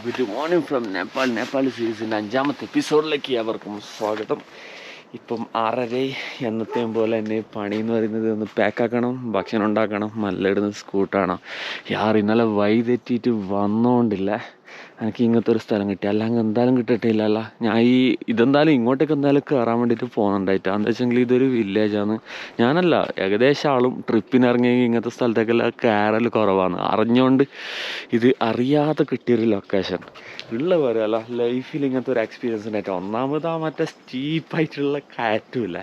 Good morning from Nepal സീരീസിൻ്റെ 5ാമത്തെ എപ്പിസോഡിലേക്ക് അവർക്കും സ്വാഗതം. ഇപ്പം 6:30 എന്നത്തെയും പോലെ തന്നെ പണി എന്ന് പറയുന്നത് ഒന്ന് പാക്കാക്കണം, ഭക്ഷണം ഉണ്ടാക്കണം, മല്ലിടുന്ന സ്കൂട്ടാണ്. ഇന്നലെ വൈതെറ്റിയിട്ട് വന്നോണ്ടില്ല. എനിക്ക് ഇങ്ങനത്തെ ഒരു സ്ഥലം കിട്ടി, അല്ലെങ്കിൽ എന്തായാലും കിട്ടിയിട്ടില്ലല്ല. ഞാൻ ഇതെന്തായാലും ഇങ്ങോട്ടേക്ക് എന്തായാലും കയറാൻ വേണ്ടിയിട്ട് പോകുന്നുണ്ടായിട്ടാണ്. എന്താ വെച്ചെങ്കിൽ ഇതൊരു വില്ലേജാണ്. ഞാനല്ല, ഏകദേശം ആളും ട്രിപ്പിനിറങ്ങി ഇങ്ങനത്തെ സ്ഥലത്തേക്കെല്ലാം കയറൽ കുറവാണ്. അറിഞ്ഞുകൊണ്ട് ഇത് അറിയാതെ കിട്ടിയൊരു ലൊക്കേഷൻ ഉള്ള പറയല്ല. ലൈഫിൽ ഇങ്ങനത്തെ ഒരു എക്സ്പീരിയൻസ് ഉണ്ടായിട്ട് ഒന്നാമത് മറ്റേ സ്റ്റീപ്പായിട്ടുള്ള കയറ്റുമില്ല,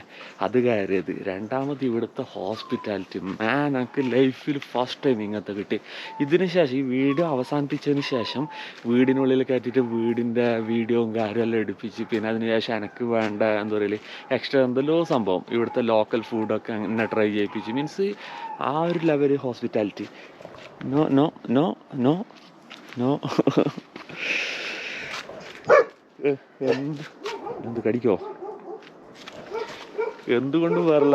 അത് കയറിയത്. രണ്ടാമത് ഇവിടുത്തെ ഹോസ്പിറ്റാലിറ്റി, എനിക്ക് ലൈഫിൽ ഫസ്റ്റ് ടൈം ഇങ്ങനത്തെ കിട്ടി. ഇതിന് ശേഷം ഈ വീഡിയോ അവസാനിപ്പിച്ചതിന് ശേഷം വീടിനുള്ളിൽ കയറ്റിയിട്ട് വീടിൻ്റെ വീഡിയോയും കാര്യമെല്ലാം എടുപ്പിച്ച് പിന്നെ അതിന് ശേഷം എനിക്ക് വേണ്ട എന്താ പറയുക എക്സ്ട്രാ എന്തെല്ലോ സംഭവം ഇവിടുത്തെ ലോക്കൽ ഫുഡൊക്കെ അങ്ങനെ ട്രൈ ചെയ്യിപ്പിച്ച്. മീൻസ് ആ ഒരു level hospitality. No no no no no എന്ത് കടിക്കോ എന്തുകൊണ്ടും വേറെ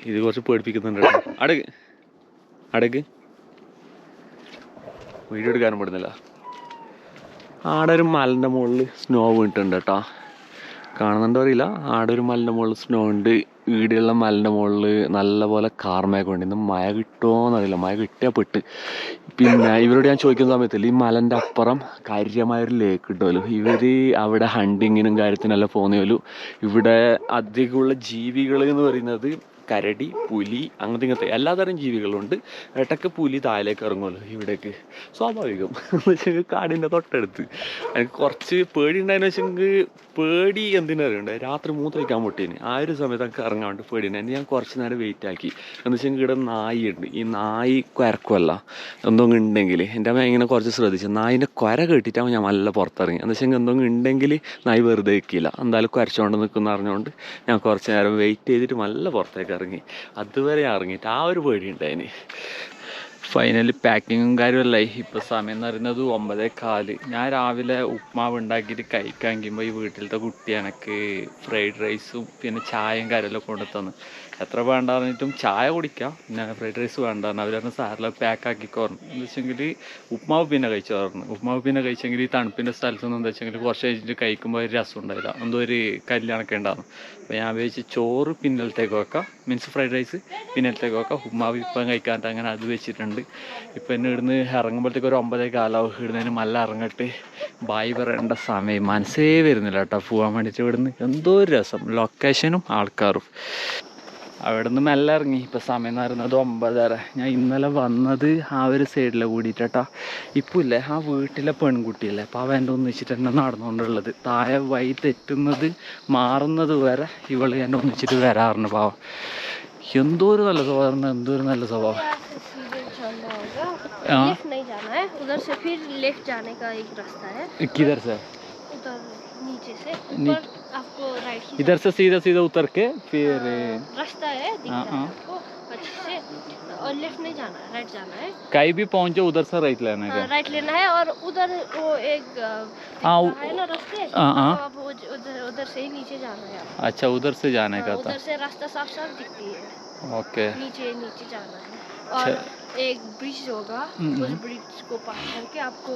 ഇത് കുറച്ച് പേടിപ്പിക്കുന്നുണ്ട്. അടക്ക് വീഡിയോ എടുക്കാനും പെടുന്നില്ല. ആടെ ഒരു മലൻ്റെ മുകളിൽ സ്നോ വീണിട്ടുണ്ട് കേട്ടോ, കാണുന്നുണ്ടോ അറിയില്ല. ആടെ ഒരു മലൻ്റെ മുകളിൽ സ്നോ ഉണ്ട്. ഈടെയുള്ള മലൻ്റെ മുകളിൽ നല്ലപോലെ കാർമയൊക്കെ ഉണ്ട്. ഇന്ന് മഴ കിട്ടുമോയെന്നറിയില്ല, മഴ കിട്ടിയാൽ പെട്ട്. പിന്നെ ഇവരോട് ഞാൻ ചോദിക്കുന്ന സമയത്തില്ല, ഈ മലൻ്റെ അപ്പുറം കാര്യമായൊരു ലേക്ക് കിട്ടുമല്ലോ. ഇവർ അവിടെ ഹണ്ടിങ്ങിനും കാര്യത്തിനെല്ലാം പോകുന്നല്ലോ. ഇവിടെ അധികമുള്ള ജീവികൾ എന്ന് പറയുന്നത് കരടി, പുലി, ഇങ്ങനത്തെ എല്ലാതരം ജീവികളുണ്ട്. ഇടയ്ക്ക് പുലി താഴേക്ക് ഇറങ്ങുമല്ലോ ഇവിടേക്ക്, സ്വാഭാവികം. എന്ന് വെച്ചെങ്കിൽ കാടിൻ്റെ തൊട്ടടുത്ത്. എനിക്ക് കുറച്ച് പേടി ഉണ്ടായെന്ന് വെച്ചെങ്കിൽ പേടി എന്തിനറിയണ്ടേ, രാത്രി മൂത്രമൊഴിക്കാൻ പൊട്ടീന്. ആ ഒരു സമയത്ത് എനിക്ക് ഇറങ്ങാൻ വേണ്ടി പേടിയുണ്ട്. ഞാൻ കുറച്ച് നേരം വെയിറ്റ് ആക്കി. എന്ന് വെച്ചെങ്കിൽ ഇവിടെ നായി ഉണ്ട്. ഈ നായി കുരക്കുമല്ല എന്തെങ്കിലും ഉണ്ടെങ്കിൽ എൻ്റെ അമ്മ ഇങ്ങനെ കുറച്ച് ശ്രദ്ധിച്ചു. നായിൻ്റെ കുര കേട്ടിട്ടാകുമ്പോൾ ഞാൻ നല്ല പുറത്തിറങ്ങി. എന്ന് വെച്ചെങ്കിൽ എന്തെങ്കിലും ഉണ്ടെങ്കിൽ നായി വെറുതെ വെക്കില്ല, എന്തായാലും കുരച്ചുകൊണ്ട് നിൽക്കുന്ന അറിഞ്ഞുകൊണ്ട് ഞാൻ കുറച്ച് നേരം വെയിറ്റ് ചെയ്തിട്ട് നല്ല പുറത്തേക്ക് ഇറങ്ങി. അതുവരെ ഇറങ്ങിയിട്ട് ആ ഒരു പേടിയുണ്ടായിന്. ഫൈനലി പാക്കിങ്ങും കാര്യമല്ലായി. ഇപ്പോൾ സമയം എന്ന് പറയുന്നത് 9:15. ഞാൻ രാവിലെ ഉപ്മാവ് ഉണ്ടാക്കിയിട്ട് കഴിക്കാമെങ്കിൽ ഈ വീട്ടിലത്തെ കുട്ടി എനിക്ക് ഫ്രൈഡ് റൈസും പിന്നെ ചായയും കാര്യമെല്ലാം കൊണ്ടു തന്നു. എത്ര വേണ്ട പറഞ്ഞിട്ടും ചായ കുടിക്കാം, പിന്നെ ഫ്രൈഡ് റൈസ് വേണ്ട പറഞ്ഞു. അവർ പറഞ്ഞ സാറിൽ പാക്കാക്കിക്കോർന്നു. എന്ന് വെച്ചെങ്കിൽ ഉപ്മാവ് പിന്നെ കഴിച്ചു പറഞ്ഞു. ഉപ്മാവ് പിന്നെ കഴിച്ചെങ്കിൽ ഈ തണുപ്പിൻ്റെ സ്ഥലത്തുനിന്ന് എന്താ വെച്ചെങ്കിൽ കുറച്ച് കഴിഞ്ഞിട്ട് കഴിക്കുമ്പോൾ ഒരു രസം ഉണ്ടായില്ല, എന്തോ ഒരു കല്യാണമൊക്കെ ഉണ്ടാകുന്നു. അപ്പോൾ ഞാൻ വിചാരിച്ച് ചോറ് പിന്നലത്തേക്ക് വെക്കാം, മീൻസ് ഫ്രൈഡ് റൈസ് പിന്നലത്തേക്ക് വെക്കാം, ഉപ്മാവ് ഇപ്പം കഴിക്കാനായിട്ട് അങ്ങനെ അത് വെച്ചിട്ടുണ്ട്. ഇപ്പം എന്നെ ഇവിടുന്ന് ഇറങ്ങുമ്പോഴത്തേക്ക് ഒരു 9:15 ഇടുന്നതിന് മല്ല ഇറങ്ങട്ട് ബായ് പറയേണ്ട സമയം മനസ്സേ വരുന്നില്ല കേട്ടോ പോകാൻ വേണ്ടിയിട്ട്. ഇവിടുന്ന് എന്തോ ഒരു രസം, ലൊക്കേഷനും ആൾക്കാരും. അവിടെ നിന്ന് മെല്ലെ ഇറങ്ങി. ഇപ്പോൾ സമയം എന്ന് പറയുന്നത് 9:30. ഞാൻ ഇന്നലെ വന്നത് ആ ഒരു സൈഡിലെ കൂടിയിട്ടാ. ഇപ്പോൾ ഇല്ലേ ആ വീട്ടിലെ പെൺകുട്ടിയില്ലേ, അപ്പോൾ അവൻ എൻ്റെ ഒന്നിച്ചിട്ട് എന്നെ നടന്നുകൊണ്ടുള്ളത്. താഴെ വഴി തെറ്റുന്നത് മാറുന്നത് വരെ ഇവള് എന്നെ ഒന്നിച്ചിട്ട് വരാറുണ്ട്. പാവം, എന്തോ ഒരു നല്ല സ്വഭാവം, എന്തോ ഒരു നല്ല സ്വഭാവം. किधर से? नीचे से ऊपर आपको राइट इधर से सीधा सीधा उतर के फिर रास्ता है आपको अच्छे से, और लेफ्ट नहीं जाना है, राइट जाना है. कहीं भी पहुंचे उधर से राइट लेना है. राइट लेना है और उधर वो एक है ना रास्ते, आप उधर से ही नीचे जाना है. अच्छा, उधर से जाने का था. उधर से रास्ता साफ साफ दिखती है. ओके, नीचे जाना है. और एक ब्रिज होगा, उस ब्रिज को पार करके आपको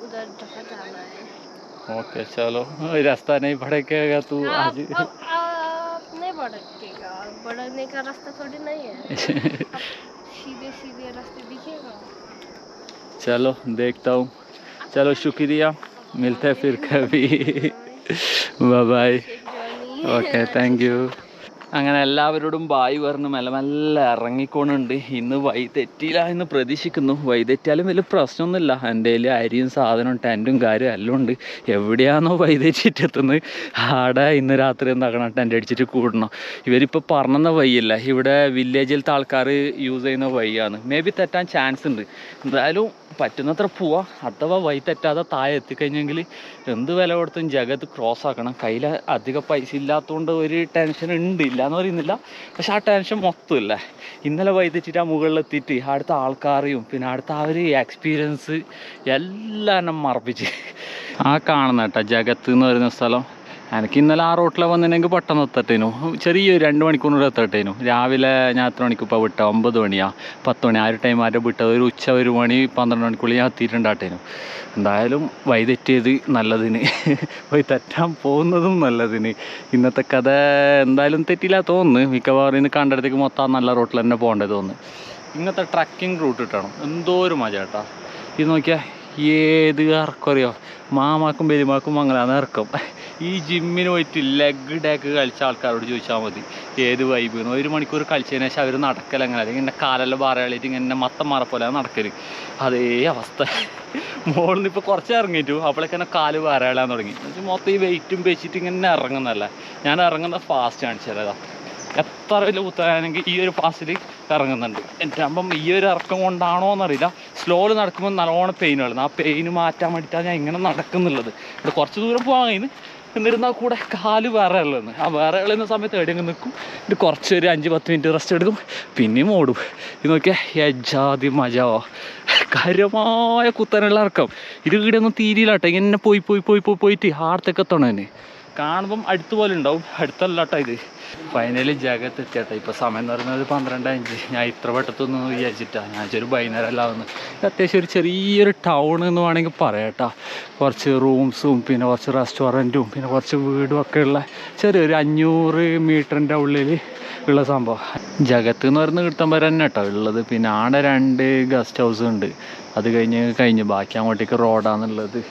उधर जगह जाना है. ओके चलो, रास्ता नहीं भटकेगा तू आज. नहीं भटकेगा, भटकने का रास्ता थोड़ी नहीं है. सीधे रास्ते दिखेगा. चलो देखता हूँ. चलो शुक्रिया, मिलते हैं फिर कभी. Bye bye. Okay, thank you. അങ്ങനെ എല്ലാവരോടും ബായ് പറഞ്ഞ് മെല്ലെ മെല്ലെ ഇറങ്ങിക്കൊണ്ടുണ്ട്. ഇന്ന് വഴി തെറ്റിയില്ല എന്ന് പ്രതീക്ഷിക്കുന്നു. വഴി തെറ്റിയാലും വലിയ പ്രശ്നമൊന്നുമില്ല. എൻ്റെ കയ്യിൽ അരിയും സാധനവും ടെൻറ്റും കാര്യവും എല്ലാം ഉണ്ട്. എവിടെയാണോ വഴി തെറ്റിയിട്ടെത്തുന്നത് ആടെ ഇന്ന് രാത്രി എന്താക്കണം, ടെൻ്റ് അടിച്ചിട്ട് കൂടണം. ഇവരിപ്പോൾ പറഞ്ഞ വഴിയല്ല, ഇവിടെ വില്ലേജിലത്തെ ആൾക്കാർ യൂസ് ചെയ്യുന്ന വഴിയാണ്. മേ ബി തെറ്റാൻ ചാൻസ് ഉണ്ട്. എന്തായാലും പറ്റുന്നത്ര പോവാം. അഥവാ വഴി തെറ്റാതെ താഴെ എത്തിക്കഴിഞ്ഞെങ്കിൽ എന്ത് വില കൊടുത്തും ജഗത്ത് ക്രോസ് ആക്കണം. കയ്യിൽ അധികം പൈസ ഇല്ലാത്തതുകൊണ്ട് ഒരു ടെൻഷൻ ഉണ്ട്, ഇല്ലയെന്ന് പറയുന്നില്ല. പക്ഷെ ആ ടെൻഷൻ മൊത്തമില്ല. ഇന്നലെ വഴി തെറ്റിയിട്ട് ആ മുകളിലെത്തിയിട്ട് അടുത്ത ആൾക്കാരെയും പിന്നെ അടുത്ത ആ ഒരു എക്സ്പീരിയൻസ് എല്ലാം എന്നെ മറപ്പിച്ച്. ആ കാണുന്ന കേട്ടോ ജഗത്ത് എന്ന് പറയുന്ന സ്ഥലം, എനിക്ക് ഇന്നലെ ആ റോട്ടിൽ വന്നിട്ടുണ്ടെങ്കിൽ പെട്ടെന്ന് എത്തട്ടേനു, ചെറിയൊരു 2 മണിക്കൂറിനുള്ളിൽ എത്തട്ടേനു. രാവിലെ ഞാൻ എത്ര മണിക്ക് ഇപ്പോൾ വിട്ട 9 മണിയാ 10 മണി ആ ഒരു ടൈം ആരെ വിട്ടത്, ഒരു ഉച്ച 1 മണി 12 മണിക്കുള്ളിൽ ഞാൻ എത്തിയിട്ടുണ്ടാട്ടേനു. എന്തായാലും വഴി തെറ്റിയത് നല്ലതിന്, വഴി തെറ്റാൻ പോകുന്നതും നല്ലതിന്. ഇന്നത്തെ കഥ എന്തായാലും തെറ്റില്ല തോന്നുന്നു. മിക്കവാറും ഇന്ന് കണ്ടിടത്തേക്ക് മൊത്തം നല്ല റോട്ടിൽ തന്നെ പോകേണ്ടത് തോന്നുന്നു. ഇങ്ങനത്തെ ട്രക്കിംഗ് റൂട്ട് കിട്ടണം, എന്തോ ഒരു മജ കേട്ടോ. ഇത് നോക്കിയാൽ ഏത് ഇറക്കറിയോ, മാമാക്കും പെരുമാക്കും അങ്ങനെയാണ് ഇറക്കം. ഈ ജിമ്മിന് പോയിട്ട് ലെഗ് ഡേക്ക് കളിച്ച ആൾക്കാരോട് ചോദിച്ചാൽ മതി ഏത് വൈബ്. 1 മണിക്കൂർ കളിച്ചതിന് ശേഷം അവർ നടക്കൽ എങ്ങനെ, അല്ലെങ്കിൽ ഇങ്ങനെ കാലെല്ലാം ബാറ കളിയിട്ട് ഇങ്ങനെ മത്തം മാറപ്പോലെ നടക്കൽ, അതേ അവസ്ഥ. മുകളിൽ നിന്ന് ഇപ്പോൾ കുറച്ച് ഇറങ്ങിയിട്ടു അപ്പോഴേക്കന്നെ കാല് ബാറ കളയാൻ തുടങ്ങി. മൊത്തം ഈ വെയിറ്റും വെച്ചിട്ട് ഇങ്ങനെ ഇറങ്ങുന്നതല്ല, ഞാൻ ഇറങ്ങുന്നത് ഫാസ്റ്റ് കാണിച്ചതാ. എത്ര വലിയ കുത്താണെങ്കിൽ ഈ ഒരു ഫാസ്റ്റിൽ ഇറങ്ങുന്നുണ്ട്. എൻ്റെ അപ്പം ഈ ഒരു ഇറക്കം കൊണ്ടാണോ എന്നറിയില്ല, സ്ലോയിൽ നടക്കുമ്പോൾ നല്ലോണം പെയിൻ വരുന്നത്. ആ പെയിന് മാറ്റാൻ വേണ്ടിയിട്ടാണ് ഞാൻ ഇങ്ങനെ നടക്കുന്നുള്ളത്. ഇവിടെ കുറച്ച് ദൂരം പോകാൻ കഴിയുന്നു, എന്നിരുന്നാൽ കൂടെ കാല് വേറെ ഉള്ളതെന്ന്. ആ വേറെ ഉള്ളുന്ന സമയത്ത് എവിടെയെങ്കിലും നിൽക്കും, ഇത് കുറച്ച് ഒരു 5-10 മിനിറ്റ് റെസ്റ്റ് എടുക്കും, പിന്നെയും ഓടും. ഇത് നോക്കിയാൽ യജാതി മജാവോ, കാര്യമായ കുത്തനുള്ള ഇറക്കം. ഇത് ഇവിടെ ഒന്നും തീരില്ല കേട്ടോ, ഇങ്ങനെ പോയിട്ട് ആടത്തേക്ക് എത്തണം. തന്നെ കാണുമ്പം അടുത്ത് പോലെ ഉണ്ടാവും, അടുത്തല്ല കേട്ടോ ഇത്. ഫൈനലി ജഗത്ത് എത്തിയാട്ടോ. ഇപ്പോൾ സമയം എന്ന് പറയുന്നത് 12:05. ഞാൻ ഇത്ര പെട്ടെന്നൊന്നും വിചാരിച്ചിട്ടാണ്, ഞാൻ ഒരു വൈകുന്നേരം എല്ലാം വന്ന്. അത്യാവശ്യം ഒരു ചെറിയൊരു ടൗൺ എന്ന് വേണമെങ്കിൽ പറയാട്ടോ. കുറച്ച് റൂംസും പിന്നെ കുറച്ച് റെസ്റ്റോറൻറ്റും പിന്നെ കുറച്ച് വീടും ഒക്കെ ഉള്ള ചെറിയൊരു 500 മീറ്ററിൻ്റെ ഉള്ളിൽ ഉള്ള സംഭവം. ജഗത്ത് എന്ന് പറയുന്നത് കിട്ടാൻ വരെ തന്നെ കേട്ടോ ഉള്ളത്. പിന്നെ ആടെ 2 ഗസ്റ്റ് ഹൗസ് ഉണ്ട്, അത് കഴിഞ്ഞ് ബാക്കി അങ്ങോട്ടേക്ക് റോഡാണെന്നുള്ളത്.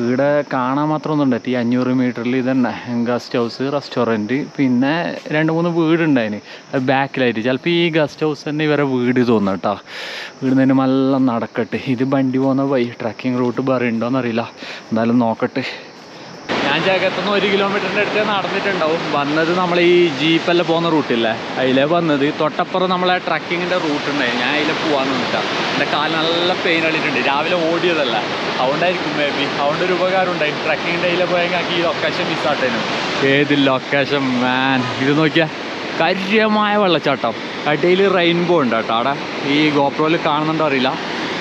ഇവിടെ കാണാൻ മാത്രമൊന്നും ഉണ്ട്. ഈ 500 മീറ്ററിൽ ഇതന്നെ ഗസ്റ്റ് ഹൗസ്, റെസ്റ്റോറൻറ്റ്, പിന്നെ 2-3 വീടുണ്ടായിന് അത് ബാക്കിലായിട്ട്. ചിലപ്പോൾ ഈ ഗസ്റ്റ് ഹൗസ് തന്നെ ഇവരെ വീട് തോന്നും കേട്ടോ. വീട് തന്നെ നല്ല നടക്കട്ടെ. ഇത് വണ്ടി പോകുന്ന വഴി ട്രക്കിംഗ് റൂട്ട് വേറെ ഉണ്ടോയെന്നറിയില്ല, എന്തായാലും നോക്കട്ടെ. ഞാൻ ജഗത്തുനിന്ന് 1 കിലോമീറ്ററിൻ്റെ അടുത്ത് നടന്നിട്ടുണ്ടാവും. വന്നത് നമ്മൾ ഈ ജീപ്പെല്ലാം പോകുന്ന റൂട്ടില്ലേ, അതിലേ വന്നത്. തൊട്ടപ്പുറം നമ്മളെ ട്രക്കിങ്ങിൻ്റെ റൂട്ടുണ്ടായി, ഞാൻ അതിൽ പോകാൻ നിന്നിട്ടാണ്. എൻ്റെ കാല് നല്ല പെയിൻ അടിയിട്ടുണ്ട്, രാവിലെ ഓടിയതല്ല, അതുകൊണ്ടായിരിക്കും മേ ബി. അതുകൊണ്ട് ഒരു ഉപകാരം ഉണ്ടായി. ട്രക്കിങ്ങിൻ്റെ അതിൽ പോയെങ്കിൽ ഈ ലൊക്കേഷൻ മിസ്സാട്ടേനും. ഏത് ലൊക്കേഷൻ മാൻ, ഇത് നോക്കിയാൽ കാര്യമായ വെള്ളച്ചാട്ടം. അടിയിൽ റെയിൻബോ ഉണ്ട് കേട്ടോ അവിടെ. ഈ ഗോപ്രോയിൽ കാണുന്നുണ്ടോ അറിയില്ല,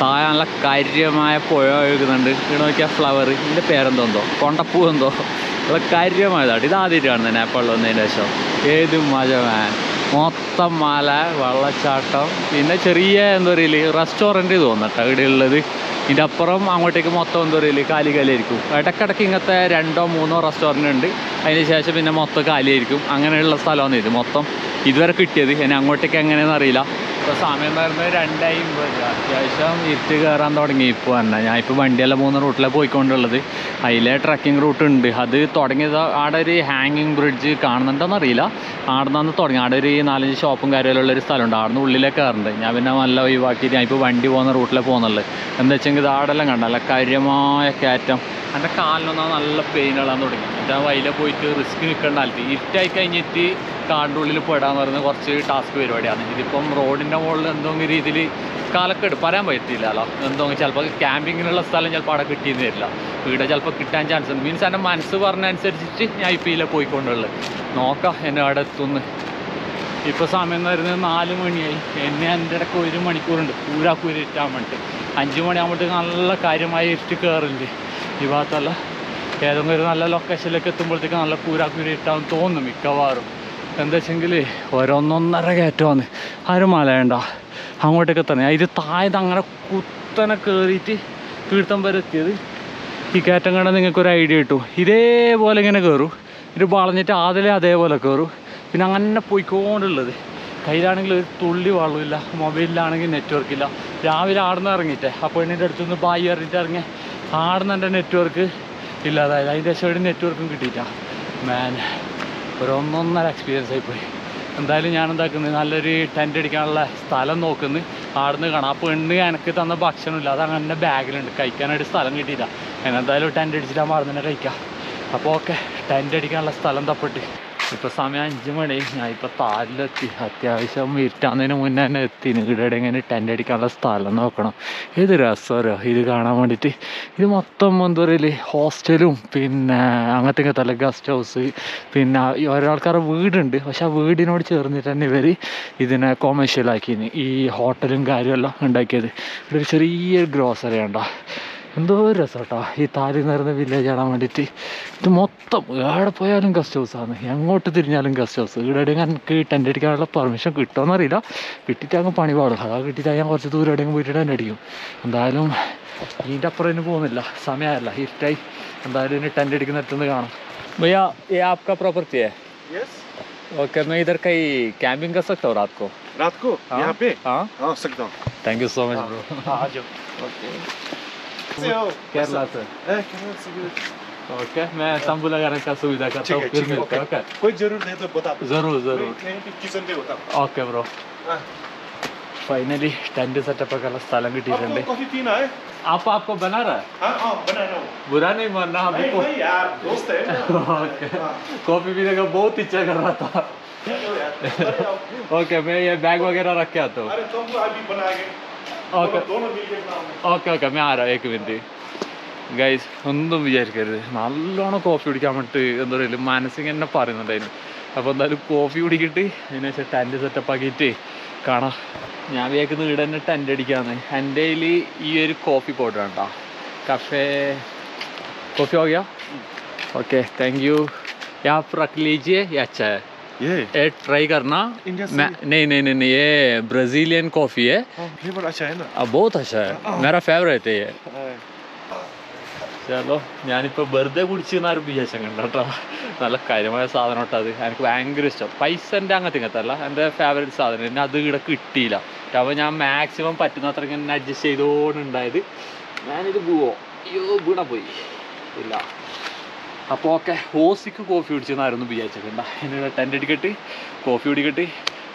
താഴെ നല്ല കാര്യമായ പുഴ ഒഴുകുന്നുണ്ട്. ഇവിടെ നോക്കിയാൽ ഫ്ലവർ, ഇതിൻ്റെ പേരെന്തോ കൊണ്ടപ്പൂ എന്തോ, ഇവിടെ കാര്യമായതാട്ടോ. ഇത് ആദ്യമായിട്ട് കാണുന്നത് നേപ്പാളിൽ വന്നതിന് ശേഷം. ഏത് മജ മാൻ, മൊത്തം മല, വെള്ളച്ചാട്ടം, പിന്നെ ചെറിയ എന്താ പറയല് റെസ്റ്റോറൻറ്റ് തോന്നട്ടോ ഇവിടെ ഉള്ളത്. ഇതിൻ്റെ അപ്പുറം അങ്ങോട്ടേക്ക് മൊത്തം എന്താ പറയല് കാലിയായിരിക്കും. ഇടയ്ക്കിടയ്ക്ക് ഇങ്ങനത്തെ 2-3 റെസ്റ്റോറൻറ്റ് ഉണ്ട്, അതിന് ശേഷം പിന്നെ മൊത്തം കാലിയായിരിക്കും. അങ്ങനെയുള്ള സ്ഥലമാണ് ഇത് മൊത്തം ഇതുവരെ കിട്ടിയത്. ഇനി അങ്ങോട്ടേക്ക് എങ്ങനെയാണെന്ന് അറിയില്ല. ഇപ്പോൾ സമയം എന്ന് പറയുന്നത് 2:50. അത്യാവശ്യം ഇരുട്ട് കയറാൻ തുടങ്ങി ഇപ്പോൾ തന്നെ. ഞാൻ ഇപ്പോൾ വണ്ടിയെല്ലാം 3 റൂട്ടിലാണ് പോയിക്കൊണ്ടുള്ളത്. അതിലെ ട്രക്കിംഗ് റൂട്ട് ഉണ്ട്, അത് തുടങ്ങിയത് ആടെ ഒരു ഹാങ്ങിങ് ബ്രിഡ്ജ് കാണുന്നുണ്ടോയെന്നറിയില്ല, ആടെ നിന്ന് തുടങ്ങി. ആടെ ഒരു 4-5 ഷോപ്പും കാര്യമുള്ളൊരു സ്ഥലമുണ്ട്, അവിടെ നിന്ന് ഉള്ളിലേക്ക് കയറുന്നുണ്ട്. ഞാൻ പിന്നെ നല്ല ഒഴിവാക്കിയിട്ട് ഞാൻ ഇപ്പോൾ വണ്ടി പോകുന്ന റൂട്ടിലാണ് പോകുന്നുള്ളത്. എന്താ വെച്ചെങ്കിൽ ഇത് ആടെല്ലാം കണ്ട നല്ല കാര്യമായ കയറ്റം. എൻ്റെ കാലിനൊന്നും നല്ല പെയിൻ ഇളാൻ തുടങ്ങി. ഞാൻ വൈല പോയിട്ട് റിസ്ക് നിൽക്കേണ്ട ആൾക്ക് ഇരുട്ടായി കഴിഞ്ഞിട്ട് കാടിൻ്റെ ഉള്ളിൽ പോയിടാന്ന് പറയുന്നത് കുറച്ച് ടാസ്ക് പരിപാടിയാണ്. ഇതിപ്പം റോഡിൻ്റെ മുകളിൽ എന്തെങ്കിലും രീതിയിൽ കാലക്കെട് പറയാൻ പറ്റില്ലല്ലോ, എന്തെങ്കിലും ചിലപ്പോൾ ക്യാമ്പിങ്ങിനുള്ള സ്ഥലം ചിലപ്പോൾ അവിടെ കിട്ടിയെന്ന് വരില്ല. ഇവിടെ ചിലപ്പോൾ കിട്ടാൻ ചാൻസ് ഉണ്ട്. മീൻസ് എൻ്റെ മനസ്സ് പറഞ്ഞനുസരിച്ചിട്ട് ഞാൻ ഇപ്പോൾ ഇതിലെ പോയിക്കൊണ്ടുള്ളത്. നോക്കാം എന്നെ അവിടെ എത്തുന്നു. ഇപ്പോൾ സമയം എന്ന് പറയുന്നത് 4 മണിയായി. എന്നെ എൻ്റെ ഇടയ്ക്ക് 1 മണിക്കൂറുണ്ട് പൂരാക്കൂരി ഇട്ടാൻ വേണ്ടിയിട്ട്. 5 മണിയാകുമ്പോഴത്തേക്ക് നല്ല കാര്യമായി ഇരുട്ട് കയറുന്നുണ്ട് ഈ ഭാഗത്തല്ല. ഏതെങ്കിലും ഒരു നല്ല ലൊക്കേഷനിലേക്ക് എത്തുമ്പോഴത്തേക്ക് നല്ല പൂരാക്കൂരി ഇട്ടാൻ തോന്നും മിക്കവാറും. എന്താ വെച്ചെങ്കിൽ 1-1.5 കയറ്റമാണ്. ആരും മലയണ്ട അങ്ങോട്ടേക്ക് എത്തണേ. ഇത് താഴെ അങ്ങനെ കുത്തനെ കയറിയിട്ട് തീർത്ഥം വരെ എത്തിയത്. ഈ കയറ്റം കണ്ടാൽ നിങ്ങൾക്കൊരു ഐഡിയ കിട്ടും. ഇതേപോലെ ഇങ്ങനെ കയറും, ഇത് വളഞ്ഞിട്ട് അതിലെ അതേപോലെ കയറും, പിന്നെ അങ്ങനെ പോയിക്കൊണ്ടുള്ളത്. കയ്യിലാണെങ്കിൽ ഒരു തുള്ളി വെള്ളമില്ല, മൊബൈലിലാണെങ്കിൽ നെറ്റ്വർക്ക് ഇല്ല. രാവിലെ ആടുന്ന് ഇറങ്ങിയിട്ടേ ആ പെണ്ണിൻ്റെ അടുത്തുനിന്ന് ബായി ഇറങ്ങിയിട്ട് ഇറങ്ങി ആടുന്ന് എൻ്റെ നെറ്റ്വർക്ക് ഇല്ലാതായത്. അതിൻ്റെ ശേഷം നെറ്റ്വർക്കും കിട്ടിയിട്ടാ. മാൻ ഒരു 1.5 എക്സ്പീരിയൻസ് ആയിപ്പോയി. എന്തായാലും ഞാൻ എന്താക്കുന്നത്, നല്ലൊരു ടെൻ്റ് അടിക്കാനുള്ള സ്ഥലം നോക്കുന്നു. ആടുന്ന് കാണാം. ആ പെണ്ണ് എനിക്ക് തന്ന ഭക്ഷണമില്ല, അത് അങ്ങനെ ബാഗിലുണ്ട്, കഴിക്കാനായിട്ട് സ്ഥലം കിട്ടിയില്ല. എന്തായാലും ടെൻ്റ് അടിച്ചിട്ട് ആ മറന്നു തന്നെ കഴിക്കാം. അപ്പോൾ ഓക്കെ, ടെൻ്റ് അടിക്കാനുള്ള സ്ഥലം തപ്പിട്ട് ഇപ്പോൾ സമയം 5 മണി. ഞാൻ ഇപ്പോൾ താലിലെത്തി. അത്യാവശ്യം ഇരുട്ടാകുന്നതിന് മുന്നേ തന്നെ എത്തി. ഇവിടെ ഇങ്ങനെ ടെൻ്റ് അടിക്കാനുള്ള സ്ഥലം നോക്കണം. ഏത് രസമോ ഇത് കാണാൻ വേണ്ടിയിട്ട്. ഇത് മൊത്തം എന്താ പറയല് ഹോസ്റ്റലും പിന്നെ അങ്ങനത്തെ ഇങ്ങനത്തെ ഗസ്റ്റ് ഹൗസ്, പിന്നെ ഓരോ ആൾക്കാരുടെ വീടുണ്ട്. പക്ഷെ ആ വീടിനോട് ചേർന്നിട്ട് തന്നെ ഇവർ ഇതിനെ കൊമേഴ്ഷ്യലാക്കിന് ഈ ഹോട്ടലും കാര്യമെല്ലാം ഉണ്ടാക്കിയത്. ഇവിടെ ഒരു ചെറിയൊരു ഗ്രോസറി ഉണ്ടോ, എന്തോ രസം കേട്ടോ ഈ താലി നിറഞ്ഞ വില്ലേജ് കാണാൻ വേണ്ടിയിട്ട്. ഇത് മൊത്തം എവിടെ പോയാലും ഗസ്റ്റ് ഹൗസാണ്, എങ്ങോട്ട് തിരിഞ്ഞാലും ഗസ്റ്റ് ഹൗസ്. ഇവിടെ എനിക്ക് ടെൻ്റ് അടിക്കാനുള്ള പെർമിഷൻ കിട്ടുമെന്നറിയില്ല, കിട്ടിയിട്ട് അങ്ങ് പണി പാടും. അതാ കിട്ടിയിട്ട് ഞാൻ കുറച്ച് ദൂരം എവിടെയെങ്കിലും പോയിട്ട് ടെൻ്റ് അടിക്കും. എന്തായാലും ഇതിൻ്റെ അപ്പുറം ഇനി പോകുന്നില്ല, സമയമല്ല, ഇരുട്ടായി. എന്തായാലും ഇനി ടെൻ്റ് അടിക്കുന്നിടത്തുനിന്ന് കാണാം. भैया ये आपका प्रॉपर्टी है? यस। ओके, मैं इधर कहीं कैंपिंग कर सकता हूँ रात को? रात को हाँ? यहाँ पे? हाँ, हाँ सकता हूँ। Thank you so much bro. आ जाओ। ओके। कैसे हो? केरला से. केरला से भी। ओके, मैं तंबू लगाने का सुविधा करता हूँ, फिर मिलते हैं. ओके, कोई जरूरत नहीं तो बता दो। जरूर जरूर. किचन पे होता। Okay bro. Finally tent setup ഒക്കെ ഉള്ള സ്ഥലം കിട്ടിയിട്ടുണ്ട്. कॉफी पीना है? आपको बना रहा है? हाँ हाँ बना रहा हूँ। बुरा नहीं मानना नहीं हमको. भाई यार दोस्त है ना। ओके, कॉफी पीने का बहुत इच्छा कर रहा था. चलो यार, अरे आओ। ओके, मैं ये बैग वगैरह रख के आता हूँ. अरे तुम तो अभी बनाएंगे। ഓക്കെ दोनों मिलके बनाओगे। ഓക്കെ ഓക്കെ, ഞാൻ ആരാ ഏക്ക് മിനിറ്റ്. ഗൈസ്, ഒന്നും വിചാരിക്കരുത്, നല്ലോണം കോഫി കുടിക്കാൻ വേണ്ടിയിട്ട് എന്താ പറയുക മനസ്സിങ് എന്നെ പറയുന്നുണ്ടായിരുന്നു. അപ്പോൾ എന്തായാലും കോഫി കുടിക്കിട്ട് അതിനുശേഷം ടെൻറ്റ് സെറ്റപ്പ് ആക്കിയിട്ട് കാണാം. ഞാൻ വിചാരിക്കുന്നത് ഇവിടെ തന്നെ ടെൻറ്റ് അടിക്കാന്ന്. എൻ്റെ കയ്യിൽ ഈ ഒരു കോഫി പൗഡർ ഉണ്ടോ, കഫേ कॉफ़ी हो गया? Okay, thank you. आप रख लीजिए, ये अच्छा है, ये ट्राई करना. इंडिया से? नहीं नहीं नहीं नहीं, ये ब्राज़ीलियन कॉफ़ी है. फ्लेवर अच्छा है ना? बहुत अच्छा है, मेरा फेवरेट है ये. ചലോ, ഞാനിപ്പോൾ വെറുതെ കുടിച്ചെന്നാരും വിചാരിച്ചാൽ കണ്ട കേട്ടോ, നല്ല കാര്യമായ സാധനം കേട്ടോ അത്. എനിക്ക് ഭയങ്കര ഇഷ്ടം. പൈസൻ്റെ അങ്ങനത്തെ അല്ല, എൻ്റെ ഫേവറേറ്റ് സാധനം. എന്നെ അത് ഇവിടെ കിട്ടിയില്ല, അപ്പോൾ ഞാൻ മാക്സിമം പറ്റുന്നത്ര ഇങ്ങനെ അഡ്ജസ്റ്റ് ചെയ്തുകൊണ്ടുണ്ടായത്. ഞാനിത് പോവോ, അയ്യോ വീണ പോയി ഇല്ല. അപ്പോൾ ഓക്കെ, ഹോസിക്ക് കോഫി കുടിച്ചെന്നായിരുന്നു വിചാരിച്ചേക്കണ്ട. എന്നിട്ട് ടെൻ്റ് അടിക്കട്ട് കോഫി കുടിക്കട്ട്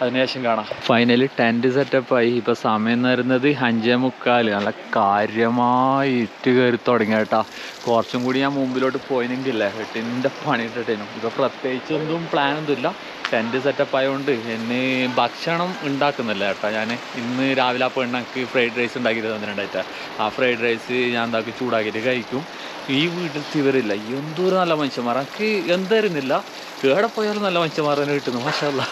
അതിനുശേഷം കാണാം. ഫൈനലി ടെൻറ്റ് സെറ്റപ്പായി. ഇപ്പോൾ സമയം എന്ന് പറയുന്നത് 5:45. നല്ല കാര്യമായി ഇട്ട് കയറി തുടങ്ങി കേട്ടോ. കുറച്ചും കൂടി ഞാൻ മുമ്പിലോട്ട് പോയെങ്കിലേ എട്ടിൻ്റെ പണി ഇട്ടിട്ടേനും. ഇപ്പോൾ പ്രത്യേകിച്ചൊന്നും പ്ലാനൊന്നും ഇല്ല, ടെൻറ്റ് സെറ്റപ്പ് ആയതുകൊണ്ട് എന്നെ ഭക്ഷണം ഉണ്ടാക്കുന്നില്ല കേട്ടോ. ഞാൻ ഇന്ന് രാവിലെ ആ പെണ്ണക്ക് ഫ്രൈഡ് റൈസ് ഉണ്ടാക്കിയിട്ട് തന്നിട്ടുണ്ടായിട്ട് ആ ഫ്രൈഡ് റൈസ് ഞാൻ എന്താക്കി ചൂടാക്കിയിട്ട് കഴിക്കും. ഈ വീട്ടിൽ ഇവരില്ല, എന്തോരം നല്ല മനുഷ്യന്മാർ, എനിക്ക് എന്തായിരുന്നില്ല എവിടെ പോയാലും നല്ല മനുഷ്യന്മാർ തന്നെ കിട്ടുന്നു. മാഷാ അല്ലാ,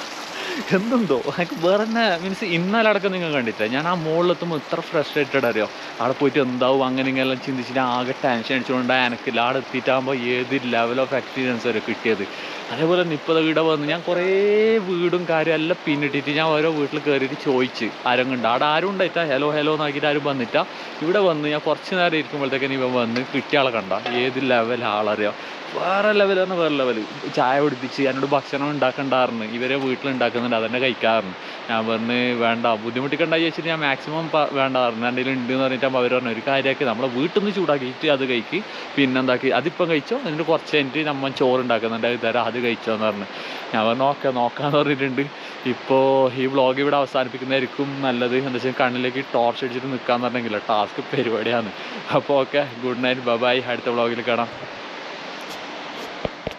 എന്തെന്തോ എനിക്ക് വേറെ തന്നെ മീൻസ്. ഇന്നലെ അടക്കം നിങ്ങൾ കണ്ടിട്ടില്ല, ഞാൻ ആ മുകളിലെത്തുമ്പോൾ ഇത്ര ഫ്രസ്ട്രേറ്റഡ് അറിയോ. അവിടെ പോയിട്ട് എന്താവും അങ്ങനെ ഇങ്ങനെല്ലാം ചിന്തിച്ചിട്ട് ആകെ ടെൻഷൻ അടിച്ചുകൊണ്ട് എനിക്കില്ല. അവിടെ എത്തിയിട്ടാകുമ്പോൾ ഏത് ലെവൽ ഓഫ് എക്സ്പീരിയൻസ് വരെ കിട്ടിയത്. അതേപോലെ തന്നെ ഇപ്പോൾ ഇവിടെ വന്ന് ഞാൻ കുറേ വീടും കാര്യം എല്ലാം പിന്നിട്ടിട്ട് ഞാൻ ഓരോ വീട്ടിൽ കയറിയിട്ട് ചോദിച്ച് ആരും ഉണ്ട്. അവിടെ ആരും ഉണ്ടായിട്ടാ ഹലോ ഹലോ എന്നാക്കിയിട്ട് ആരും വന്നിട്ടാ. ഇവിടെ വന്ന് ഞാൻ കുറച്ച് നേരം ഇരിക്കുമ്പോഴത്തേക്കും ഇവൻ വന്ന് കിട്ടിയ ആളെ കണ്ട ഏത് ലെവൽ ആളറിയാം. വേറെ ലെവൽ പറഞ്ഞാൽ വേറെ ലെവൽ. ചായ കുടിപ്പിച്ച് എന്നോട് ഭക്ഷണം ഉണ്ടാക്കണ്ടായിരുന്നു, ഇവരെ വീട്ടിലുണ്ടാക്കുന്നുണ്ട് അതെന്നെ കഴിക്കാറുണ്ട്. ഞാൻ പറഞ്ഞ് വേണ്ട ബുദ്ധിമുട്ടിക്കണ്ട ചോദിച്ചിട്ട് ഞാൻ മാക്സിമം വേണ്ടായിരുന്നു. എന്തെങ്കിലും ഉണ്ടെന്ന് പറഞ്ഞിട്ടാകുമ്പോൾ അവർ പറഞ്ഞു ഒരു കാര്യമാക്കി നമ്മളെ വീട്ടിൽ നിന്ന് ചൂടാക്കിയിട്ട് അത് കഴിക്ക്, പിന്നെ എന്താക്കി അതിപ്പം കഴിച്ചോ, എന്നിട്ട് കുറച്ച് കഴിഞ്ഞിട്ട് നമ്മൾ ചോറുണ്ടാക്കുന്നുണ്ട് അത് തരാം, അത് കഴിച്ചോ എന്ന് പറഞ്ഞു. ഞാൻ പറഞ്ഞു ഓക്കെ നോക്കാമെന്ന് പറഞ്ഞിട്ടുണ്ട്. ഇപ്പോൾ ഈ വ്ളോഗ് ഇവിടെ അവസാനിപ്പിക്കുന്നതായിരിക്കും നല്ലത്. എന്താ വെച്ചാൽ കണ്ണിലേക്ക് ടോർച്ച് അടിച്ചിട്ട് നിൽക്കാന്ന് പറഞ്ഞെങ്കിലോ ടാസ്ക് പരിപാടിയാണ്. അപ്പോൾ okay, good night, bye bye, അടുത്ത വ്ളോഗിൽ കാണാം.